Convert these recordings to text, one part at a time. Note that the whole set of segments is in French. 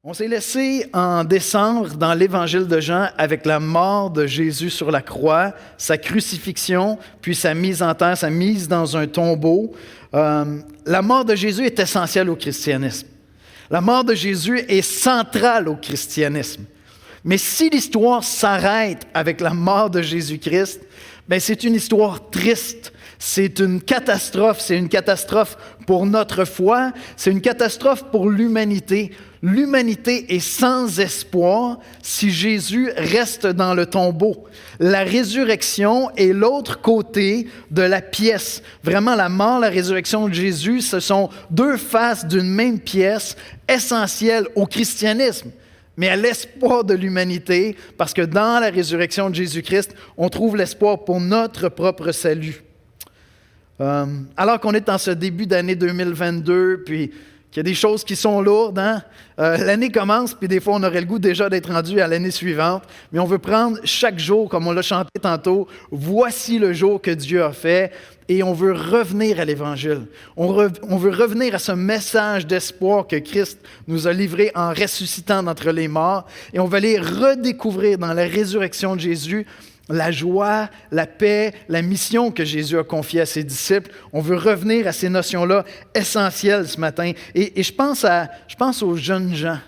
On s'est laissé en décembre dans l'Évangile de Jean avec la mort de Jésus sur la croix, sa crucifixion, puis sa mise en terre, sa mise dans un tombeau. La mort de Jésus est essentielle au christianisme. La mort de Jésus est centrale au christianisme. Mais si l'histoire s'arrête avec la mort de Jésus-Christ, ben c'est une histoire triste. C'est une catastrophe pour notre foi, c'est une catastrophe pour l'humanité. L'humanité est sans espoir si Jésus reste dans le tombeau. La résurrection est l'autre côté de la pièce. Vraiment, la mort, la résurrection de Jésus, ce sont deux faces d'une même pièce essentielles au christianisme, mais à l'espoir de l'humanité, parce que dans la résurrection de Jésus-Christ, on trouve l'espoir pour notre propre salut. Alors qu'on est en ce début d'année 2022, puis qu'il y a des choses qui sont lourdes, l'année commence, puis des fois on aurait le goût déjà d'être rendu à l'année suivante, mais on veut prendre chaque jour, comme on l'a chanté tantôt, « Voici le jour que Dieu a fait », et on veut revenir à l'Évangile. On veut revenir à ce message d'espoir que Christ nous a livré en ressuscitant d'entre les morts, et on va aller redécouvrir dans la résurrection de Jésus la joie, la paix, la mission que Jésus a confiée à ses disciples. On veut revenir à ces notions-là essentielles ce matin. Et je pense aux jeunes gens.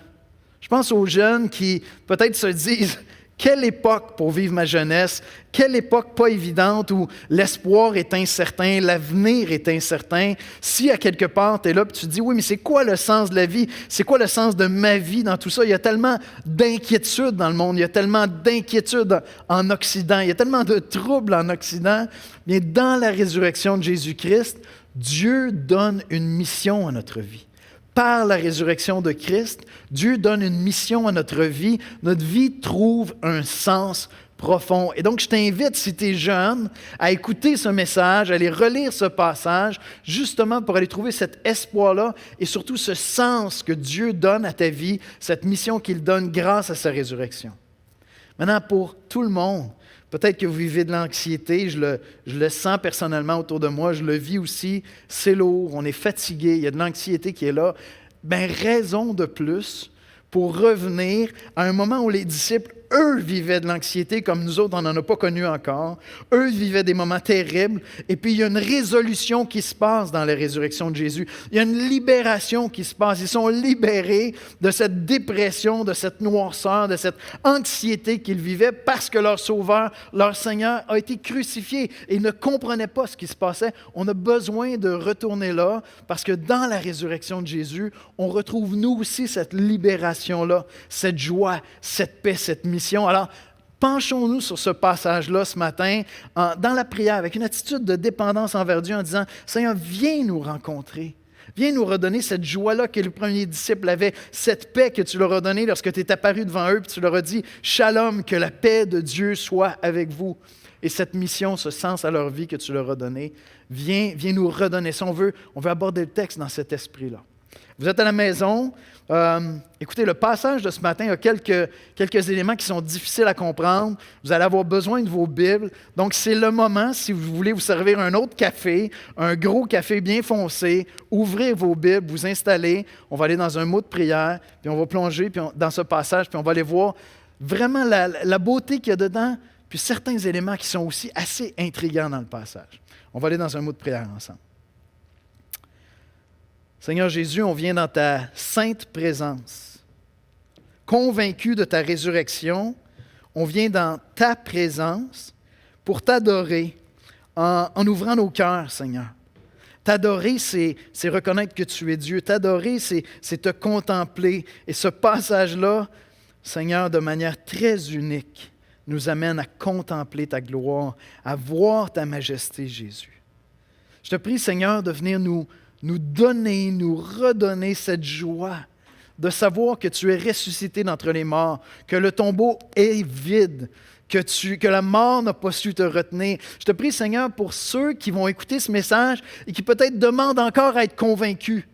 Je pense aux jeunes qui peut-être se disent « Quelle époque pour vivre ma jeunesse, quelle époque pas évidente où l'espoir est incertain, l'avenir est incertain. » Si à quelque part tu es là et tu te dis « Oui, mais c'est quoi le sens de la vie? C'est quoi le sens de ma vie dans tout ça? Il y a tellement d'inquiétudes dans le monde, il y a tellement d'inquiétudes en Occident, il y a tellement de troubles en Occident. » Bien, dans la résurrection de Jésus-Christ, Dieu donne une mission à notre vie. Par la résurrection de Christ, Dieu donne une mission à notre vie. Notre vie trouve un sens profond. Et donc, je t'invite, si tu es jeune, à écouter ce message, à aller relire ce passage, justement pour aller trouver cet espoir-là et surtout ce sens que Dieu donne à ta vie, cette mission qu'il donne grâce à sa résurrection. Maintenant, pour tout le monde, peut-être que vous vivez de l'anxiété, je le sens personnellement autour de moi, je le vis aussi, c'est lourd, on est fatigué, il y a de l'anxiété qui est là. Bien, raison de plus pour revenir à un moment où les disciples, eux, vivaient de l'anxiété comme nous autres, on n'en a pas connu encore. Eux vivaient des moments terribles. Et puis, il y a une résolution qui se passe dans la résurrection de Jésus. Il y a une libération qui se passe. Ils sont libérés de cette dépression, de cette noirceur, de cette anxiété qu'ils vivaient parce que leur Sauveur, leur Seigneur a été crucifié. Et ils ne comprenaient pas ce qui se passait. On a besoin de retourner là parce que dans la résurrection de Jésus, on retrouve nous aussi cette libération-là, cette joie, cette paix, cette mission. Alors, penchons-nous sur ce passage-là ce matin, dans la prière, avec une attitude de dépendance envers Dieu, en disant « Seigneur, viens nous rencontrer. Viens nous redonner cette joie-là que les premiers disciples avaient, cette paix que tu leur as donnée lorsque tu es apparu devant eux, puis tu leur as dit « Shalom, que la paix de Dieu soit avec vous. » Et cette mission, ce sens à leur vie que tu leur as donné, viens nous redonner ça. On veut aborder le texte dans cet esprit-là. Vous êtes à la maison. Écoutez, le passage de ce matin a quelques éléments qui sont difficiles à comprendre. Vous allez avoir besoin de vos Bibles. Donc, c'est le moment, si vous voulez vous servir un autre café, un gros café bien foncé, ouvrez vos Bibles, vous installez. On va aller dans un mot de prière, puis on va plonger dans ce passage, puis on va aller voir vraiment la beauté qu'il y a dedans, puis certains éléments qui sont aussi assez intrigants dans le passage. On va aller dans un mot de prière ensemble. Seigneur Jésus, on vient dans ta sainte présence. Convaincus de ta résurrection, on vient dans ta présence pour t'adorer en ouvrant nos cœurs, Seigneur. T'adorer, c'est reconnaître que tu es Dieu. T'adorer, c'est te contempler. Et ce passage-là, Seigneur, de manière très unique, nous amène à contempler ta gloire, à voir ta majesté, Jésus. Je te prie, Seigneur, de venir nous donner, nous redonner cette joie de savoir que tu es ressuscité d'entre les morts, que le tombeau est vide, que la mort n'a pas su te retenir. Je te prie, Seigneur, pour ceux qui vont écouter ce message et qui peut-être demandent encore à être convaincus,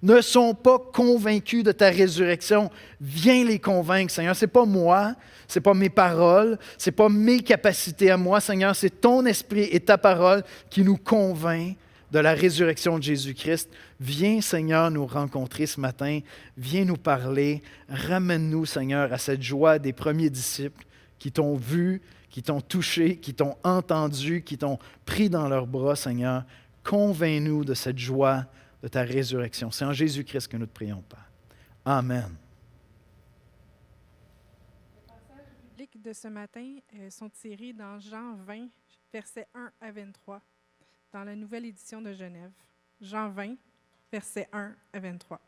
ne sont pas convaincus de ta résurrection. Viens les convaincre, Seigneur. Ce n'est pas moi, ce n'est pas mes paroles, ce n'est pas mes capacités à moi, Seigneur. C'est ton esprit et ta parole qui nous convainc de la résurrection de Jésus-Christ. Viens, Seigneur, nous rencontrer ce matin. Viens nous parler. Ramène-nous, Seigneur, à cette joie des premiers disciples qui t'ont vu, qui t'ont touché, qui t'ont entendu, qui t'ont pris dans leurs bras, Seigneur. Convainc-nous de cette joie de ta résurrection. C'est en Jésus-Christ que nous te prions, Père. Amen. Les passages bibliques de ce matin sont tirés dans Jean 20, versets 1 à 23, dans la nouvelle édition de Genève. Jean 20, versets 1 à 23.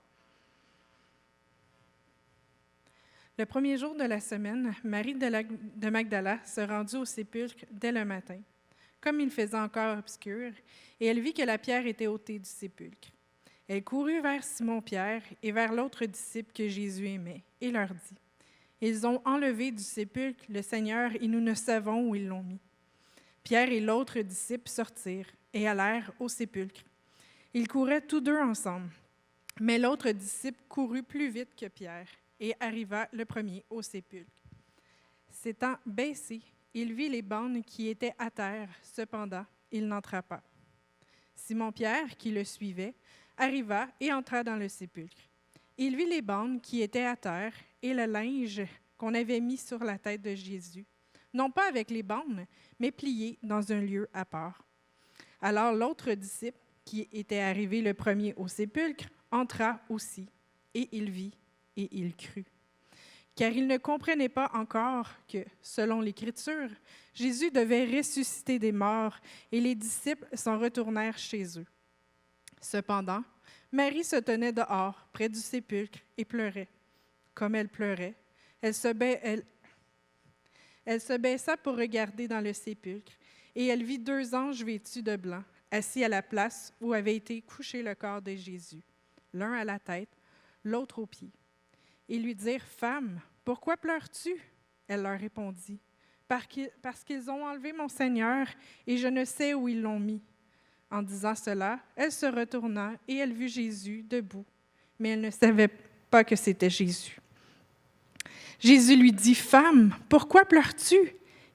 Le premier jour de la semaine, Marie de Magdala se rendit au sépulcre dès le matin, comme il faisait encore obscur, et elle vit que la pierre était ôtée du sépulcre. Elle courut vers Simon-Pierre et vers l'autre disciple que Jésus aimait, et leur dit, « Ils ont enlevé du sépulcre le Seigneur, et nous ne savons où ils l'ont mis. » Pierre et l'autre disciple sortirent et allèrent au sépulcre. Ils couraient tous deux ensemble, mais l'autre disciple courut plus vite que Pierre et arriva le premier au sépulcre. S'étant baissé, il vit les bandes qui étaient à terre, cependant, il n'entra pas. Simon-Pierre, qui le suivait, arriva et entra dans le sépulcre. Il vit les bandes qui étaient à terre et le linge qu'on avait mis sur la tête de Jésus, non pas avec les bandes, mais plié dans un lieu à part. Alors l'autre disciple, qui était arrivé le premier au sépulcre, entra aussi, et il vit, et il crut. Car il ne comprenait pas encore que, selon l'Écriture, Jésus devait ressusciter des morts, et les disciples s'en retournèrent chez eux. Cependant, Marie se tenait dehors, près du sépulcre, et pleurait. Comme elle pleurait, elle se baissa pour regarder dans le sépulcre, et elle vit 2 anges vêtus de blanc, assis à la place où avait été couché le corps de Jésus, l'un à la tête, l'autre aux pieds. Ils lui dirent, « Femme, pourquoi pleures-tu? » Elle leur répondit, « Parce qu'ils ont enlevé mon Seigneur, et je ne sais où ils l'ont mis. » En disant cela, elle se retourna, et elle vit Jésus debout, mais elle ne savait pas que c'était Jésus. Jésus lui dit, « Femme, pourquoi pleures-tu?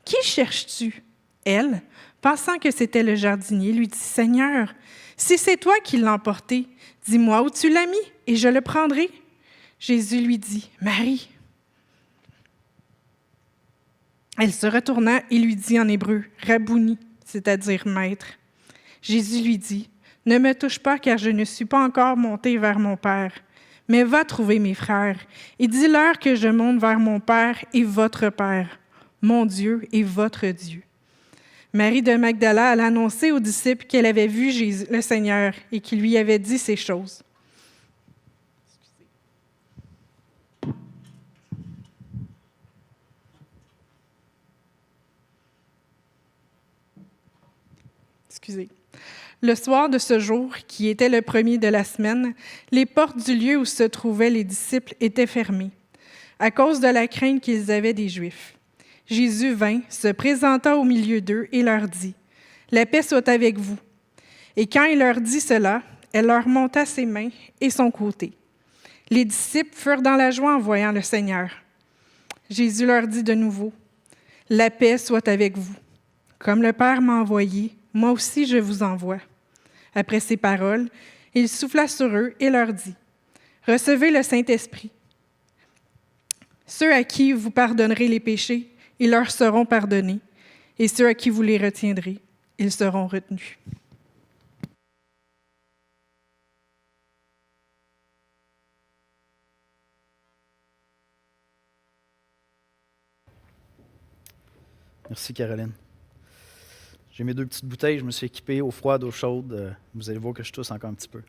Qui cherches-tu? » Elle, pensant que c'était le jardinier, lui dit, « Seigneur, si c'est toi qui l'as emporté, dis-moi où tu l'as mis, et je le prendrai. » Jésus lui dit, « Marie. » Elle se retourna et lui dit en hébreu, « Rabouni », c'est-à-dire « Maître. » Jésus lui dit, « Ne me touche pas, car je ne suis pas encore monté vers mon Père. Mais va trouver mes frères, et dis-leur que je monte vers mon Père et votre Père, mon Dieu et votre Dieu. » Marie de Magdala alla annoncer aux disciples qu'elle avait vu Jésus, le Seigneur, et qu'il lui avait dit ces choses. Excusez. Le soir de ce jour, qui était le premier de la semaine, les portes du lieu où se trouvaient les disciples étaient fermées, à cause de la crainte qu'ils avaient des Juifs. Jésus vint, se présenta au milieu d'eux et leur dit, « La paix soit avec vous. » Et quand il leur dit cela, elle leur monta ses mains et son côté. Les disciples furent dans la joie en voyant le Seigneur. Jésus leur dit de nouveau, « La paix soit avec vous. Comme le Père m'a envoyé, moi aussi je vous envoie. » Après ces paroles, il souffla sur eux et leur dit, « Recevez le Saint-Esprit. Ceux à qui vous pardonnerez les péchés, ils leur seront pardonnés, et ceux à qui vous les retiendrez, ils seront retenus. » Merci, Caroline. J'ai mes 2 petites bouteilles, je me suis équipé eau froide, eau chaude. Vous allez voir que je tousse encore un petit peu.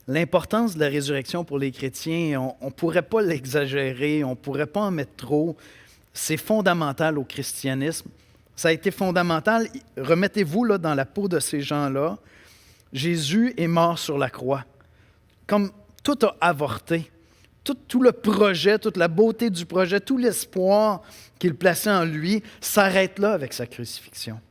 L'importance de la résurrection pour les chrétiens, on ne pourrait pas l'exagérer, on ne pourrait pas en mettre trop. C'est fondamental au christianisme. Ça a été fondamental. Remettez-vous là, dans la peau de ces gens-là. Jésus est mort sur la croix. Comme tout a avorté. Tout le projet, toute la beauté du projet, tout l'espoir qu'il plaçait en lui s'arrête là avec sa crucifixion.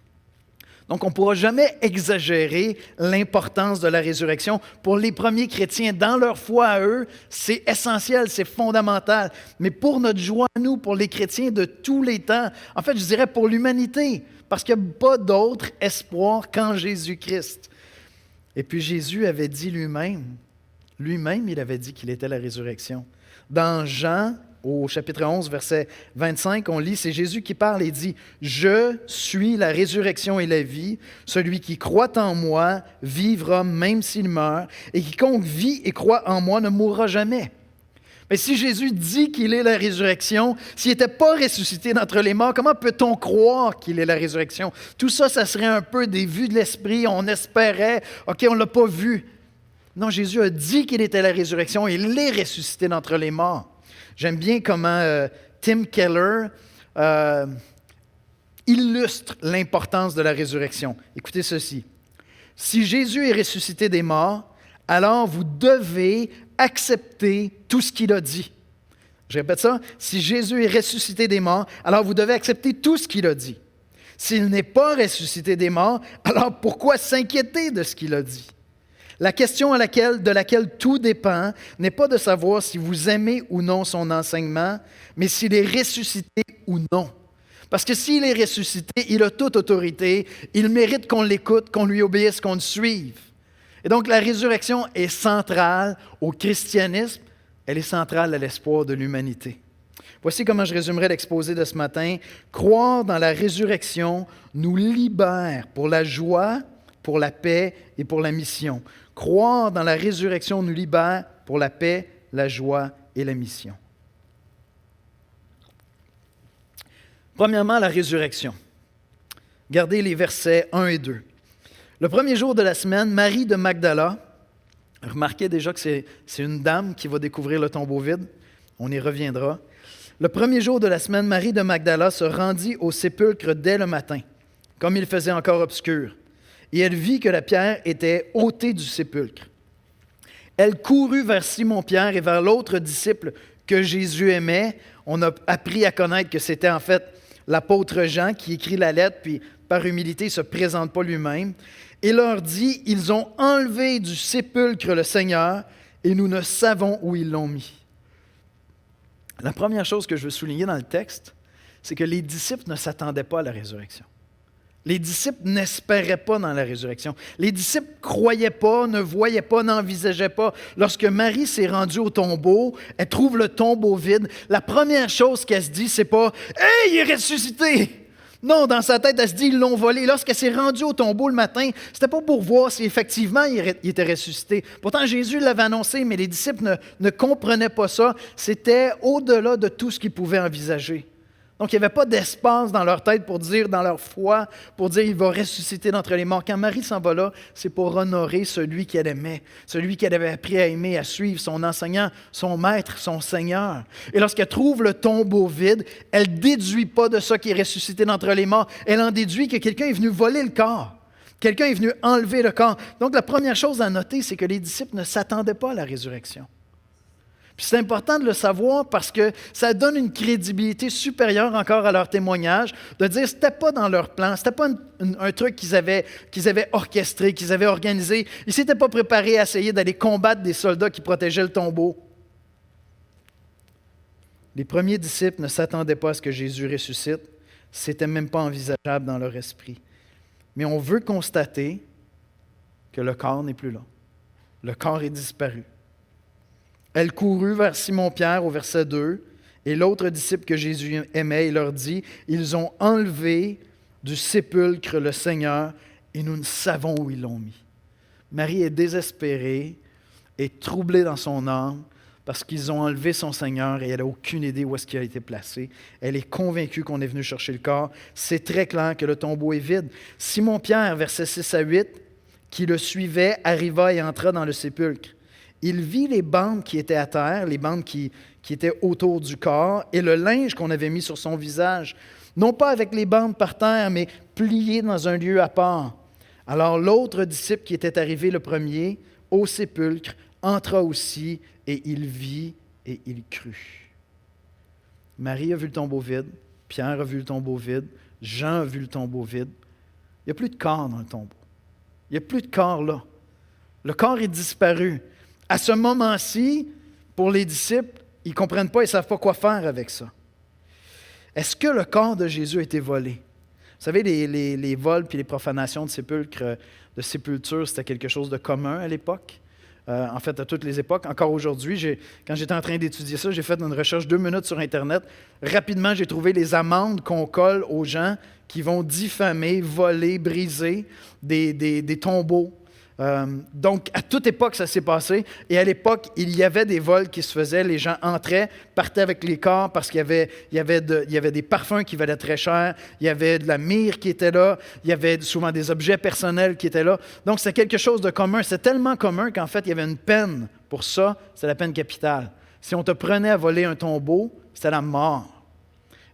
Donc, on ne pourra jamais exagérer l'importance de la résurrection. Pour les premiers chrétiens, dans leur foi à eux, c'est essentiel, c'est fondamental. Mais pour notre joie à nous, pour les chrétiens de tous les temps, en fait, je dirais pour l'humanité, parce qu'il n'y a pas d'autre espoir qu'en Jésus-Christ. Et puis Jésus avait dit lui-même, il avait dit qu'il était la résurrection. Dans Jean, au chapitre 11, verset 25, on lit, c'est Jésus qui parle et dit, « Je suis la résurrection et la vie. Celui qui croit en moi vivra même s'il meurt, et quiconque vit et croit en moi ne mourra jamais. » Mais si Jésus dit qu'il est la résurrection, s'il n'était pas ressuscité d'entre les morts, comment peut-on croire qu'il est la résurrection? Tout ça, ça serait un peu des vues de l'esprit. On espérait, OK, on ne l'a pas vu. Non, Jésus a dit qu'il était la résurrection et il est ressuscité d'entre les morts. J'aime bien comment Tim Keller illustre l'importance de la résurrection. Écoutez ceci. Si Jésus est ressuscité des morts, alors vous devez accepter tout ce qu'il a dit. Je répète ça. Si Jésus est ressuscité des morts, alors vous devez accepter tout ce qu'il a dit. S'il n'est pas ressuscité des morts, alors pourquoi s'inquiéter de ce qu'il a dit? La question de laquelle tout dépend n'est pas de savoir si vous aimez ou non son enseignement, mais s'il est ressuscité ou non. Parce que s'il est ressuscité, il a toute autorité, il mérite qu'on l'écoute, qu'on lui obéisse, qu'on le suive. Et donc la résurrection est centrale au christianisme, elle est centrale à l'espoir de l'humanité. Voici comment je résumerai l'exposé de ce matin. Croire dans la résurrection nous libère pour la joie, pour la paix et pour la mission. Croire dans la résurrection nous libère pour la paix, la joie et la mission. Premièrement, la résurrection. Regardez les versets 1 et 2. Le premier jour de la semaine, Marie de Magdala, remarquez déjà que c'est une dame qui va découvrir le tombeau vide, on y reviendra. Le premier jour de la semaine, Marie de Magdala se rendit au sépulcre dès le matin, comme il faisait encore obscur, et elle vit que la pierre était ôtée du sépulcre. Elle courut vers Simon-Pierre et vers l'autre disciple que Jésus aimait. On a appris à connaître que c'était en fait l'apôtre Jean qui écrit la lettre, puis par humilité, il ne se présente pas lui-même, et leur dit, « Ils ont enlevé du sépulcre le Seigneur, et nous ne savons où ils l'ont mis. » La première chose que je veux souligner dans le texte, c'est que les disciples ne s'attendaient pas à la résurrection. Les disciples n'espéraient pas dans la résurrection. Les disciples ne croyaient pas, ne voyaient pas, n'envisageaient pas. Lorsque Marie s'est rendue au tombeau, elle trouve le tombeau vide. La première chose qu'elle se dit, c'est pas « Hey, il est ressuscité! » Non, dans sa tête, elle se dit « Ils l'ont volé. » Lorsqu'elle s'est rendue au tombeau le matin, c'était pas pour voir si effectivement il était ressuscité. Pourtant, Jésus l'avait annoncé, mais les disciples ne comprenaient pas ça. C'était au-delà de tout ce qu'ils pouvaient envisager. Donc, il n'y avait pas d'espace dans leur tête pour dire, dans leur foi, pour dire, il va ressusciter d'entre les morts. Quand Marie s'en va là, c'est pour honorer celui qu'elle aimait, celui qu'elle avait appris à aimer, à suivre, son enseignant, son maître, son Seigneur. Et lorsqu'elle trouve le tombeau vide, elle ne déduit pas de ça qui est ressuscité d'entre les morts. Elle en déduit que quelqu'un est venu voler le corps. Quelqu'un est venu enlever le corps. Donc, la première chose à noter, c'est que les disciples ne s'attendaient pas à la résurrection. Puis c'est important de le savoir parce que ça donne une crédibilité supérieure encore à leur témoignage, de dire que ce n'était pas dans leur plan, ce n'était pas un truc qu'ils avaient orchestré, qu'ils avaient organisé. Ils ne s'étaient pas préparés à essayer d'aller combattre des soldats qui protégeaient le tombeau. Les premiers disciples ne s'attendaient pas à ce que Jésus ressuscite. Ce n'était même pas envisageable dans leur esprit. Mais on veut constater que le corps n'est plus là. Le corps est disparu. Elle courut vers Simon-Pierre au verset 2, et l'autre disciple que Jésus aimait, il leur dit, « Ils ont enlevé du sépulcre le Seigneur, et nous ne savons où ils l'ont mis. » Marie est désespérée et troublée dans son âme parce qu'ils ont enlevé son Seigneur et elle n'a aucune idée où est-ce qu'il a été placé. Elle est convaincue qu'on est venu chercher le corps. C'est très clair que le tombeau est vide. Simon-Pierre, versets 6 à 8, qui le suivait, arriva et entra dans le sépulcre. Il vit les bandes qui étaient à terre, les bandes qui étaient autour du corps, et le linge qu'on avait mis sur son visage, non pas avec les bandes par terre, mais pliées dans un lieu à part. Alors l'autre disciple qui était arrivé le premier au sépulcre entra aussi, et il vit et il crut. Marie a vu le tombeau vide, Pierre a vu le tombeau vide, Jean a vu le tombeau vide. Il n'y a plus de corps dans le tombeau. Il n'y a plus de corps là. Le corps est disparu. À ce moment-ci, pour les disciples, ils ne comprennent pas, ils ne savent pas quoi faire avec ça. Est-ce que le corps de Jésus a été volé? Vous Vous savez, les vols puis les profanations de sépulcres, de sépultures, c'était quelque chose de commun à l'époque. En fait, à toutes les époques. Encore aujourd'hui, quand j'étais en train d'étudier ça, j'ai fait une recherche 2 minutes sur Internet. Rapidement, j'ai trouvé les amendes qu'on colle aux gens qui vont diffamer, voler, briser des tombeaux. Donc, à toute époque, ça s'est passé. Et à l'époque, il y avait des vols qui se faisaient. Les gens entraient, partaient avec les corps parce qu'il y avait des parfums qui valaient très cher. Il y avait de la myrrhe qui était là. Il y avait souvent des objets personnels qui étaient là. Donc, c'est quelque chose de commun. C'est tellement commun qu'en fait, il y avait une peine pour ça. C'est la peine capitale. Si on te prenait à voler un tombeau, c'était la mort.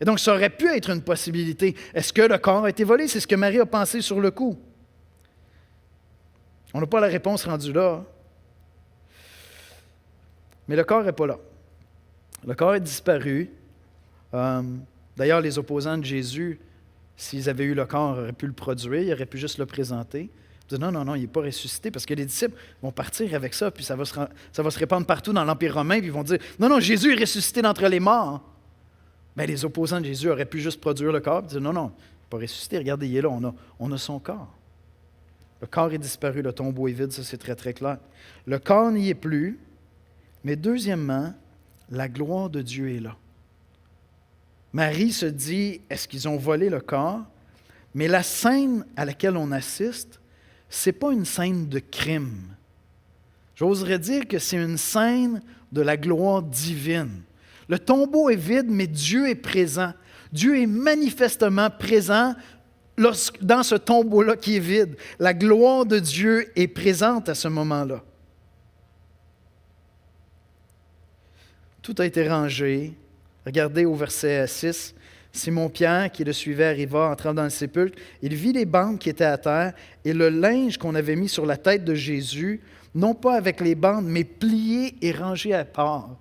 Et donc, ça aurait pu être une possibilité. Est-ce que le corps a été volé? C'est ce que Marie a pensé sur le coup. On n'a pas la réponse rendue là. Mais le corps n'est pas là. Le corps est disparu. D'ailleurs, les opposants de Jésus, s'ils avaient eu le corps, auraient pu le produire, ils auraient pu juste le présenter. Ils disent non, il n'est pas ressuscité, parce que les disciples vont partir avec ça, puis ça va se répandre partout dans l'Empire romain, puis ils vont dire non, Jésus est ressuscité d'entre les morts. Mais les opposants de Jésus auraient pu juste produire le corps, puis dire non, il n'est pas ressuscité, regardez, il est là, on a son corps. Le corps est disparu, le tombeau est vide, ça c'est très très clair. Le corps n'y est plus, mais deuxièmement, la gloire de Dieu est là. Marie se dit, est-ce qu'ils ont volé le corps? Mais la scène à laquelle on assiste, ce n'est pas une scène de crime. J'oserais dire que c'est une scène de la gloire divine. Le tombeau est vide, mais Dieu est présent. Dieu est manifestement présent dans ce tombeau-là qui est vide. La gloire de Dieu est présente à ce moment-là. Tout a été rangé. Regardez au verset 6. Simon-Pierre, qui le suivait, arriva, entrant dans le sépulcre. Il vit les bandes qui étaient à terre et le linge qu'on avait mis sur la tête de Jésus, non pas avec les bandes, mais plié et rangé à part.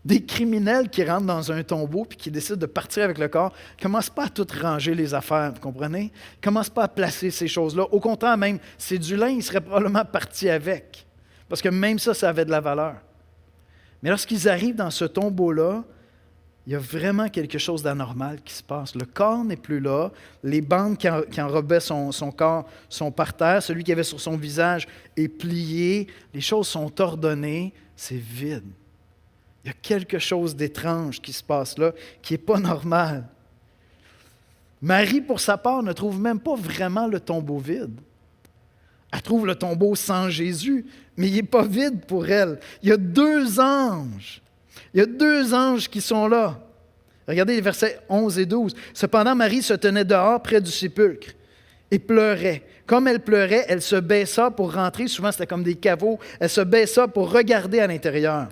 Des criminels qui rentrent dans un tombeau puis qui décident de partir avec le corps ne commencent pas à tout ranger les affaires, vous comprenez? Ils ne commencent pas à placer ces choses-là. Au contraire même, c'est du lin, ils seraient probablement partis avec. Parce que même ça avait de la valeur. Mais lorsqu'ils arrivent dans ce tombeau-là, il y a vraiment quelque chose d'anormal qui se passe. Le corps n'est plus là. Les bandes qui enrobaient son corps sont par terre. Celui qui avait sur son visage est plié. Les choses sont ordonnées. C'est vide. Il y a quelque chose d'étrange qui se passe là, qui n'est pas normal. Marie, pour sa part, ne trouve même pas vraiment le tombeau vide. Elle trouve le tombeau sans Jésus, mais il n'est pas vide pour elle. Il y a 2 anges. Il y a 2 anges qui sont là. Regardez les versets 11 et 12. Cependant, Marie se tenait dehors près du sépulcre et pleurait. Comme elle pleurait, elle se baissa pour rentrer. Souvent, c'était comme des caveaux. Elle se baissa pour regarder à l'intérieur,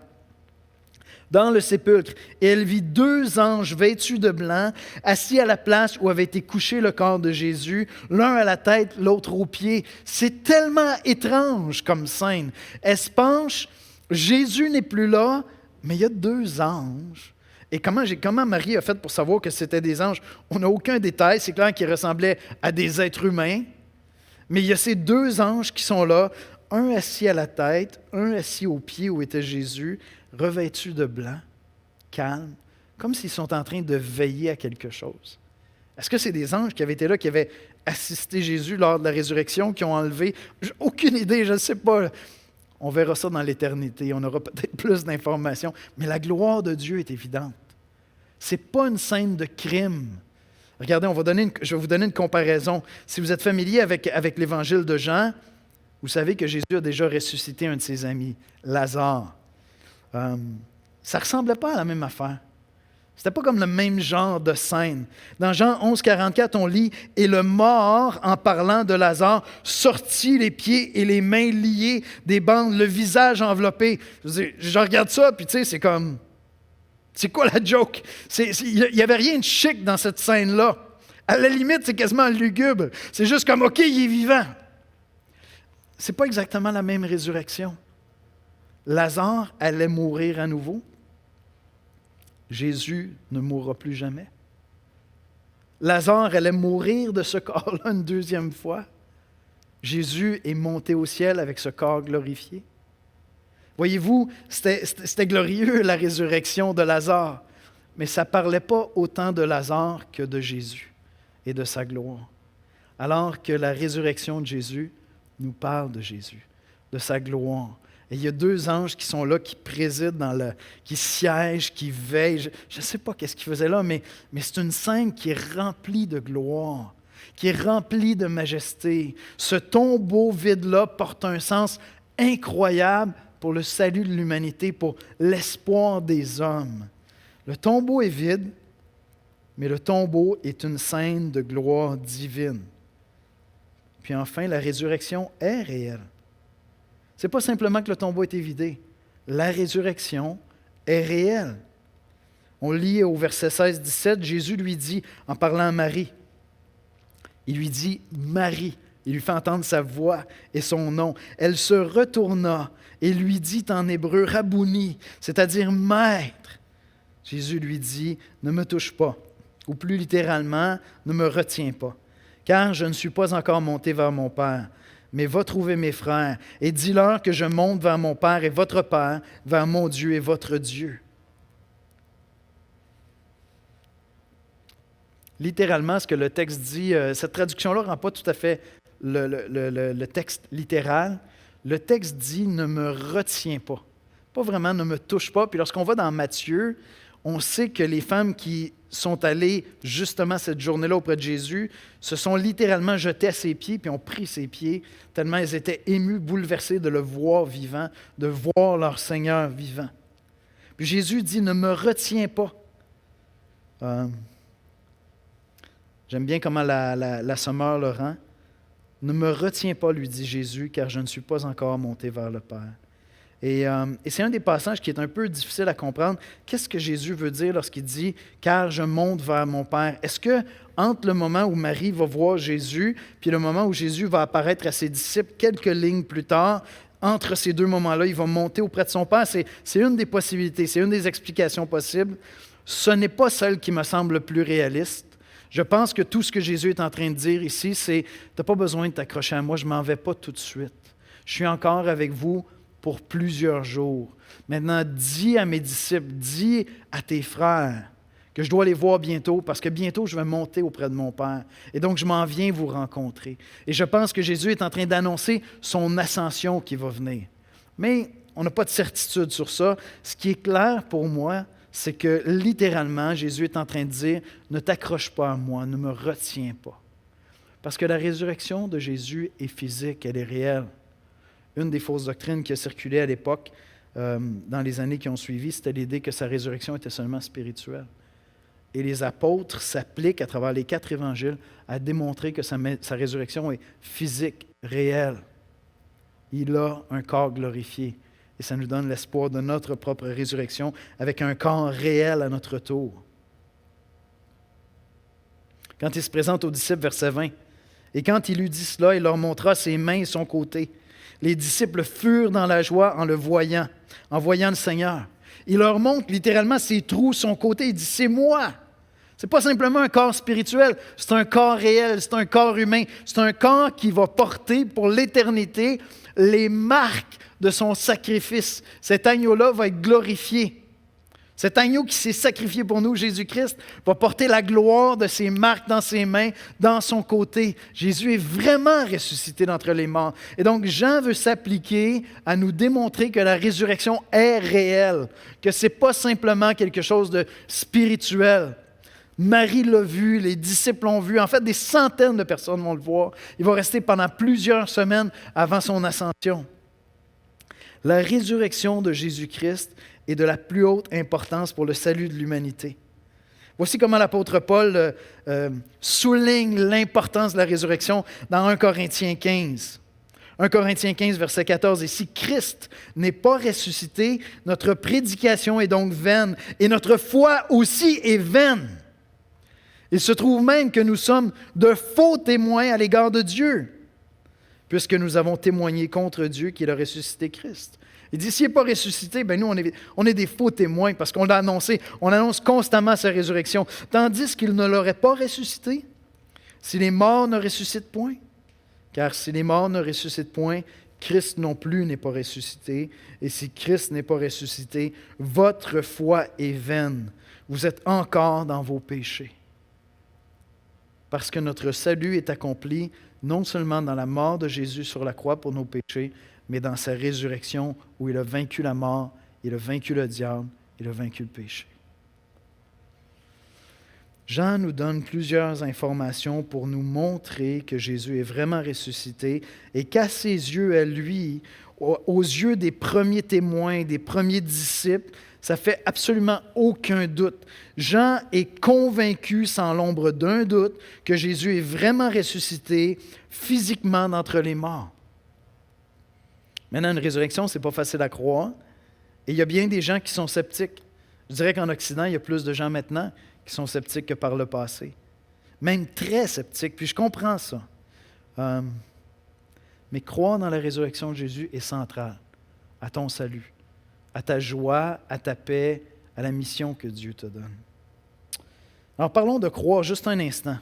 dans le sépulcre. Et elle vit 2 anges vêtus de blanc, assis à la place où avait été couché le corps de Jésus, l'un à la tête, l'autre aux pieds. C'est tellement étrange comme scène. Elle se penche, Jésus n'est plus là, mais il y a 2 anges. Et comment Marie a fait pour savoir que c'était des anges? On n'a aucun détail. C'est clair qu'ils ressemblaient à des êtres humains. Mais il y a ces 2 anges qui sont là, un assis à la tête, un assis aux pieds où était Jésus, revêtus de blanc, calmes, comme s'ils sont en train de veiller à quelque chose. Est-ce que c'est des anges qui avaient été là, qui avaient assisté Jésus lors de la résurrection, qui ont enlevé? Aucune idée, je ne sais pas. On verra ça dans l'éternité. On aura peut-être plus d'informations. Mais la gloire de Dieu est évidente. Ce n'est pas une scène de crime. Regardez, je vais vous donner une comparaison. Si vous êtes familier avec l'évangile de Jean, vous savez que Jésus a déjà ressuscité un de ses amis, Lazare. Ça ne ressemblait pas à la même affaire. Ce n'était pas comme le même genre de scène. Dans Jean 11, 44, on lit « Et le mort, en parlant de Lazare, sortit les pieds et les mains liés des bandes, le visage enveloppé. » Je regarde ça, puis tu sais, c'est comme... C'est quoi la joke? Il n'y avait rien de chic dans cette scène-là. À la limite, c'est quasiment lugubre. C'est juste comme « OK, il est vivant. » Ce n'est pas exactement la même résurrection. Lazare allait mourir à nouveau. Jésus ne mourra plus jamais. Lazare allait mourir de ce corps-là une 2e fois. Jésus est monté au ciel avec ce corps glorifié. Voyez-vous, c'était glorieux la résurrection de Lazare, mais ça ne parlait pas autant de Lazare que de Jésus et de sa gloire. alors que la résurrection de Jésus nous parle de Jésus, de sa gloire. Et il y a deux anges qui sont là, qui président, qui siègent, qui veillent. Je ne sais pas qu'est-ce qu'ils faisaient là, mais c'est une scène qui est remplie de gloire, qui est remplie de majesté. Ce tombeau vide-là porte un sens incroyable pour le salut de l'humanité, pour l'espoir des hommes. Le tombeau est vide, mais le tombeau est une scène de gloire divine. Puis enfin, la résurrection est réelle. Ce n'est pas simplement que le tombeau a été vidé. La résurrection est réelle. On lit au verset 16-17, Jésus lui dit, en parlant à Marie, il lui dit « Marie ». Il lui fait entendre sa voix et son nom. Elle se retourna et lui dit en hébreu « Rabouni », c'est-à-dire « Maître ». Jésus lui dit « Ne me touche pas », ou plus littéralement « Ne me retiens pas, car je ne suis pas encore monté vers mon Père. Mais va trouver mes frères et dis-leur que je monte vers mon Père et votre Père, vers mon Dieu et votre Dieu. » Littéralement, ce que le texte dit, cette traduction-là ne rend pas tout à fait le texte littéral. Le texte dit « ne me retiens pas ». Pas vraiment « ne me touche pas ». Puis lorsqu'on va dans Matthieu, on sait que les femmes qui sont allées justement cette journée-là auprès de Jésus se sont littéralement jetées à ses pieds puis ont pris ses pieds tellement elles étaient émues, bouleversées de le voir vivant, de voir leur Seigneur vivant. Puis Jésus dit « ne me retiens pas ». J'aime bien comment la Sommeur le rend. « Ne me retiens pas, lui dit Jésus, car je ne suis pas encore monté vers le Père. » Et c'est un des passages qui est un peu difficile à comprendre. Qu'est-ce que Jésus veut dire lorsqu'il dit « car je monte vers mon Père » ? Est-ce que entre le moment où Marie va voir Jésus puis le moment où Jésus va apparaître à ses disciples quelques lignes plus tard, entre ces deux moments-là, il va monter auprès de son Père? C'est une des possibilités, c'est une des explications possibles. Ce n'est pas celle qui me semble le plus réaliste. Je pense que tout ce que Jésus est en train de dire ici, c'est « tu n'as pas besoin de t'accrocher à moi, je ne m'en vais pas tout de suite. Je suis encore avec vous pour plusieurs jours. Maintenant, dis à mes disciples, dis à tes frères que je dois les voir bientôt parce que bientôt, je vais monter auprès de mon Père. Et donc, je m'en viens vous rencontrer. » Et je pense que Jésus est en train d'annoncer son ascension qui va venir. Mais on n'a pas de certitude sur ça. Ce qui est clair pour moi, c'est que littéralement, Jésus est en train de dire « ne t'accroche pas à moi, ne me retiens pas. » Parce que la résurrection de Jésus est physique, elle est réelle. Une des fausses doctrines qui a circulé à l'époque, dans les années qui ont suivi, c'était l'idée que sa résurrection était seulement spirituelle. Et les apôtres s'appliquent à travers les 4 évangiles à démontrer que sa résurrection est physique, réelle. Il a un corps glorifié. Et ça nous donne l'espoir de notre propre résurrection avec un corps réel à notre tour. Quand il se présente aux disciples, verset 20, « Et quand il eut dit cela, il leur montra ses mains et son côté. Les disciples furent dans la joie en le voyant, en voyant le Seigneur. Il leur montre littéralement ses trous, son côté. Il dit, c'est moi. Ce n'est pas simplement un corps spirituel, c'est un corps réel, c'est un corps humain. C'est un corps qui va porter pour l'éternité les marques de son sacrifice. Cet agneau-là va être glorifié. Cet agneau qui s'est sacrifié pour nous, Jésus-Christ, va porter la gloire de ses marques dans ses mains, dans son côté. Jésus est vraiment ressuscité d'entre les morts. Et donc, Jean veut s'appliquer à nous démontrer que la résurrection est réelle, que ce n'est pas simplement quelque chose de spirituel. Marie l'a vu, les disciples l'ont vu. En fait, des centaines de personnes vont le voir. Il va rester pendant plusieurs semaines avant son ascension. La résurrection de Jésus-Christ est de la plus haute importance pour le salut de l'humanité. Voici comment l'apôtre Paul souligne l'importance de la résurrection dans 1 Corinthiens 15. 1 Corinthiens 15, verset 14. « Et si Christ n'est pas ressuscité, notre prédication est donc vaine, et notre foi aussi est vaine. Il se trouve même que nous sommes de faux témoins à l'égard de Dieu, puisque nous avons témoigné contre Dieu qu'il a ressuscité Christ. » Il dit, s'il n'est pas ressuscité, nous, on est des faux témoins parce qu'on l'a annoncé. On annonce constamment sa résurrection. Tandis qu'il ne l'aurait pas ressuscité, si les morts ne ressuscitent point. Car si les morts ne ressuscitent point, Christ non plus n'est pas ressuscité. Et si Christ n'est pas ressuscité, votre foi est vaine. Vous êtes encore dans vos péchés. parce que notre salut est accompli non seulement dans la mort de Jésus sur la croix pour nos péchés, mais dans sa résurrection où il a vaincu la mort, il a vaincu le diable, il a vaincu le péché. Jean nous donne plusieurs informations pour nous montrer que Jésus est vraiment ressuscité et qu'à ses yeux, à lui, aux yeux des premiers témoins, des premiers disciples, ça fait absolument aucun doute. Jean est convaincu sans l'ombre d'un doute que Jésus est vraiment ressuscité physiquement d'entre les morts. Maintenant, une résurrection, ce n'est pas facile à croire. Et il y a bien des gens qui sont sceptiques. Je dirais qu'en Occident, il y a plus de gens maintenant qui sont sceptiques que par le passé. Même très sceptiques, puis je comprends ça. Mais croire dans la résurrection de Jésus est central à ton salut, à ta joie, à ta paix, à la mission que Dieu te donne. Alors parlons de croire juste un instant.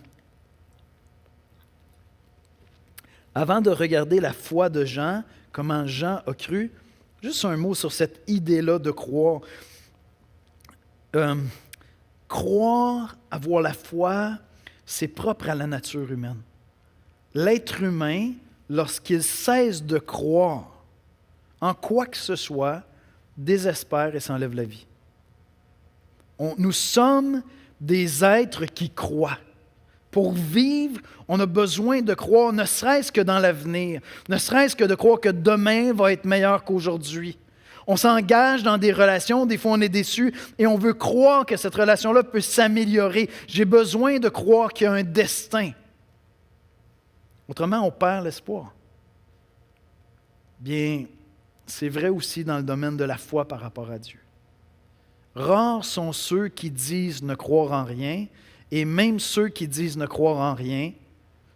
Avant de regarder la foi de Jean, comment Jean a cru, juste un mot sur cette idée-là de croire. Croire, avoir la foi, c'est propre à la nature humaine. L'être humain, lorsqu'il cesse de croire en quoi que ce soit, désespère et s'enlève la vie. Nous sommes des êtres qui croient. Pour vivre, on a besoin de croire, ne serait-ce que dans l'avenir, ne serait-ce que de croire que demain va être meilleur qu'aujourd'hui. On s'engage dans des relations, des fois on est déçu et on veut croire que cette relation-là peut s'améliorer. J'ai besoin de croire qu'il y a un destin. Autrement, on perd l'espoir. Bien, c'est vrai aussi dans le domaine de la foi par rapport à Dieu. Rares sont ceux qui disent ne croire en rien, et même ceux qui disent ne croire en rien,